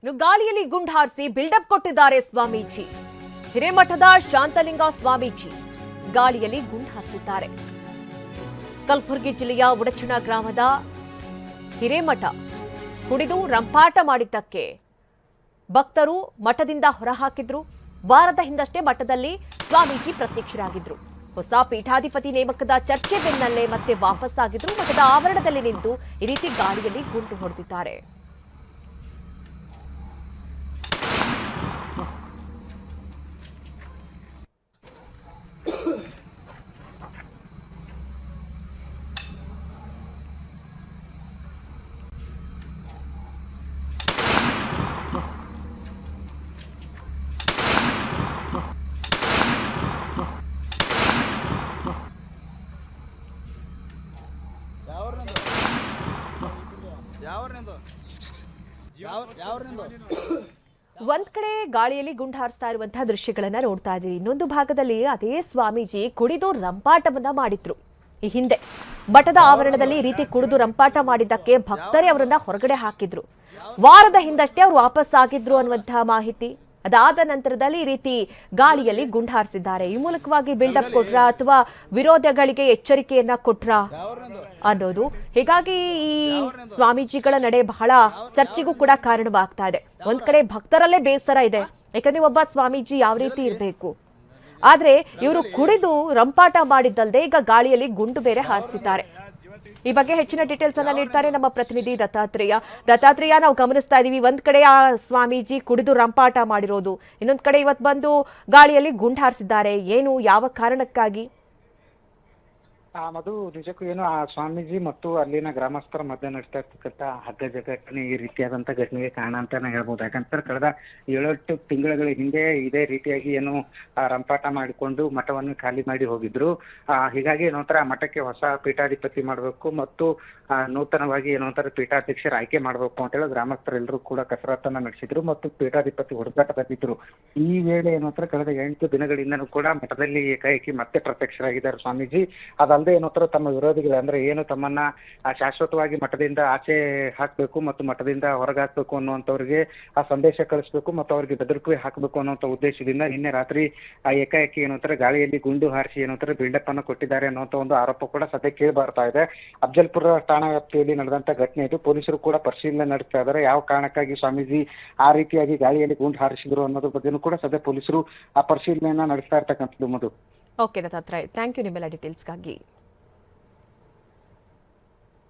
ಇನ್ನು ಗಾಳಿಯಲ್ಲಿ ಗುಂಡು ಹಾರಿಸಿ ಬಿಲ್ಡಪ್ ಕೊಟ್ಟಿದ್ದಾರೆ ಸ್ವಾಮೀಜಿ. ಹಿರೇಮಠದ ಶಾಂತಲಿಂಗ ಸ್ವಾಮೀಜಿ ಗಾಳಿಯಲ್ಲಿ ಗುಂಡು ಹಾರಿಸಿದ್ದಾರೆ. ಕಲಬುರಗಿ ಜಿಲ್ಲೆಯ ಉಡಚಣ ಗ್ರಾಮದ ಹಿರೇಮಠ ಕುಡಿದು ರಂಪಾಟ ಮಾಡಿದ್ದಕ್ಕೆ ಭಕ್ತರು ಮಠದಿಂದ ಹೊರಹಾಕಿದ್ರು. ವಾರದ ಹಿಂದಷ್ಟೇ ಮಠದಲ್ಲಿ ಸ್ವಾಮೀಜಿ ಪ್ರತ್ಯಕ್ಷರಾಗಿದ್ರು. ಹೊಸ ಪೀಠಾಧಿಪತಿ ನೇಮಕದ ಚರ್ಚೆ ಬೆನ್ನಲ್ಲೇ ಮತ್ತೆ ವಾಪಸ್ಸಾಗಿದ್ರು. ಮಠದ ಆವರಣದಲ್ಲಿ ನಿಂತು ಈ ರೀತಿ ಗಾಳಿಯಲ್ಲಿ ಗುಂಡು ಹೊಡೆದಿದ್ದಾರೆ. ಒಂದ್ ಕಡೆ ಗಾಳಿಯಲ್ಲಿ ಗುಂಡು ಹಾರಿಸ್ತಾ ಇರುವಂತಹ ದೃಶ್ಯಗಳನ್ನ ನೋಡ್ತಾ ಇದ್ದೀವಿ. ಇನ್ನೊಂದು ಭಾಗದಲ್ಲಿ ಅದೇ ಸ್ವಾಮೀಜಿ ಕುಡಿದು ರಂಪಾಟವನ್ನ ಮಾಡಿದ್ರು. ಈ ಹಿಂದೆ ಮಠದ ಆವರಣದಲ್ಲಿ ಈ ರೀತಿ ಕುಡಿದು ರಂಪಾಟ ಮಾಡಿದ್ದಕ್ಕೆ ಭಕ್ತರೇ ಅವರನ್ನ ಹೊರಗಡೆ ಹಾಕಿದ್ರು. ವಾರದ ಹಿಂದಷ್ಟೇ ಅವರು ವಾಪಸ್ ಆಗಿದ್ರು ಅನ್ನುವಂತಹ ಮಾಹಿತಿ. ಅದಾದ ನಂತರದಲ್ಲಿ ಈ ರೀತಿ ಗಾಳಿಯಲ್ಲಿ ಗುಂಡು ಹಾರಿಸಿದ್ದಾರೆ. ಈ ಮೂಲಕವಾಗಿ ಬಿಲ್ಡಪ್ ಕೊಟ್ರ ಅಥವಾ ವಿರೋಧಗಳಿಗೆ ಎಚ್ಚರಿಕೆಯನ್ನ ಕೊಟ್ರ ಅನ್ನೋದು. ಹೀಗಾಗಿ ಈ ಸ್ವಾಮೀಜಿಗಳ ನಡೆ ಬಹಳ ಚರ್ಚೆಗೂ ಕೂಡ ಕಾರಣವಾಗ್ತಾ ಇದೆ. ಒಂದ್ ಕಡೆ ಭಕ್ತರಲ್ಲೇ ಬೇಸರ ಇದೆ, ಯಾಕಂದ್ರೆ ಒಬ್ಬ ಸ್ವಾಮೀಜಿ ಯಾವ ರೀತಿ ಇರಬೇಕು. ಆದ್ರೆ ಇವರು ಕುಡಿದು ರಂಪಾಟ ಮಾಡಿದ್ದಲ್ಲದೆ ಈಗ ಗಾಳಿಯಲ್ಲಿ ಗುಂಡು ಬೇರೆ ಹಾರಿಸಿದ್ದಾರೆ. ಈ ಬಗ್ಗೆ ಹೆಚ್ಚಿನ ಡೀಟೇಲ್ಸ್ ಅನ್ನ ನೀಡ್ತಾರೆ ನಮ್ಮ ಪ್ರತಿನಿಧಿ ದತ್ತಾತ್ರೇಯ. ನಾವು ಗಮನಿಸ್ತಾ ಇದೀವಿ, ಒಂದ್ ಕಡೆ ಆ ಸ್ವಾಮೀಜಿ ಕುಡಿದು ರಂಪಾಟ ಮಾಡಿರೋದು, ಇನ್ನೊಂದ್ ಕಡೆ ಇವತ್ತು ಬಂದು ಗಾಳಿಯಲ್ಲಿ ಗುಂಡು ಹಾರಿಸಿದ್ದಾರೆ. ಏನು, ಯಾವ ಕಾರಣಕ್ಕಾಗಿ? ಮಧು, ನಿಜಕ್ಕೂ ಏನು ಆ ಸ್ವಾಮೀಜಿ ಮತ್ತು ಅಲ್ಲಿನ ಗ್ರಾಮಸ್ಥರ ಮಧ್ಯೆ ನಡೆಸ್ತಾ ಇರ್ತಕ್ಕಂಥ ಹಗ್ಗ ಜಗ್ಗಾಟನೆ ಈ ರೀತಿಯಾದಂತ ಘಟನೆಗೆ ಕಾರಣ ಅಂತಾನೆ ಹೇಳ್ಬೋದು. ಯಾಕಂದ್ರೆ ಕಳೆದ 7-8 ತಿಂಗಳ ಹಿಂದೆ ಇದೇ ರೀತಿಯಾಗಿ ಏನು ರಂಪಾಟ ಮಾಡಿಕೊಂಡು ಮಠವನ್ನು ಖಾಲಿ ಮಾಡಿ ಹೋಗಿದ್ರು. ಹೀಗಾಗಿ ಏನೋಂತರ ಮಠಕ್ಕೆ ಹೊಸ ಪೀಠಾಧಿಪತಿ ಮಾಡಬೇಕು ಮತ್ತು ನೂತನವಾಗಿ ಏನೋಂತರ ಪೀಠಾಧ್ಯಕ್ಷರ ಆಯ್ಕೆ ಮಾಡಬೇಕು ಅಂತ ಹೇಳಿ ಗ್ರಾಮಸ್ಥರೆಲ್ಲರೂ ಕೂಡ ಕಸರತ್ತನ್ನ ನಡೆಸಿದ್ರು ಮತ್ತು ಪೀಠಾಧಿಪತಿ ಹುಡುಕಾಟ ಬಂದಿದ್ರು. ಈ ವೇಳೆ ಏನೋಂತರ ಕಳೆದ 8 ದಿನಗಳಿಂದನೂ ಕೂಡ ಮಠದಲ್ಲಿ ಏಕಾಏಕಿ ಮತ್ತೆ ಪ್ರತ್ಯಕ್ಷರಾಗಿದ್ದಾರೆ ಸ್ವಾಮೀಜಿ. ಅದಲ್ಲದೆ ಏನೋತ್ತರ ತಮ್ಮ ವಿರೋಧಿಗಳು ಅಂದ್ರೆ ಏನು ತಮ್ಮನ್ನ ಶಾಶ್ವತವಾಗಿ ಮಠದಿಂದ ಆಚೆ ಹಾಕ್ಬೇಕು ಮತ್ತು ಮಠದಿಂದ ಹೊರಗಾಕ್ಬೇಕು ಅನ್ನುವಂಥವ್ರಿಗೆ ಆ ಸಂದೇಶ ಕಳಿಸ್ಬೇಕು ಮತ್ತು ಅವ್ರಿಗೆ ಬೆದರಿಕೆ ಹಾಕಬೇಕು ಅನ್ನುವಂಥ ಉದ್ದೇಶದಿಂದ ನಿನ್ನೆ ರಾತ್ರಿ ಏಕಾಏಕಿ ಏನೋತ್ತರ ಗಾಳಿಯಲ್ಲಿ ಗುಂಡು ಹಾರಿಸಿ ಏನೋತ್ತರ ಬಿಲ್ಡಪ್ ಅನ್ನು ಕೊಟ್ಟಿದ್ದಾರೆ ಅನ್ನುವಂಥ ಒಂದು ಆರೋಪ ಕೂಡ ಸದ್ಯ ಕೇಳಿ ಬರ್ತಾ ಇದೆ. ಅಫ್ಜಲ್ಪುರ ಠಾಣಾ ವ್ಯಾಪ್ತಿಯಲ್ಲಿ ನಡೆದಂತ ಘಟನೆ ಇದು. ಪೊಲೀಸರು ಕೂಡ ಪರಿಶೀಲನೆ ನಡೆಸ್ತಾ ಇದ್ದಾರೆ. ಯಾವ ಕಾರಣಕ್ಕಾಗಿ ಸ್ವಾಮೀಜಿ ಆ ರೀತಿಯಾಗಿ ಗಾಳಿಯಲ್ಲಿ ಗುಂಡು ಹಾರಿಸಿದ್ರು ಅನ್ನೋದ್ರ ಬಗ್ಗೆನೂ ಕೂಡ ಸದ್ಯ ಪೊಲೀಸರು ಆ ಪರಿಶೀಲನೆಯನ್ನ ನಡೆಸ್ತಾ ಇರ್ತಕ್ಕಂಥದ್ದು. ಮಧು. ಓಕೆ ದತ್ತಾತ್ರೇಯ, ಥ್ಯಾಂಕ್ ಯು ನಿಮ್ಮೆಲ್ಲ ಡೀಟೇಲ್ಸ್ಗಾಗಿ.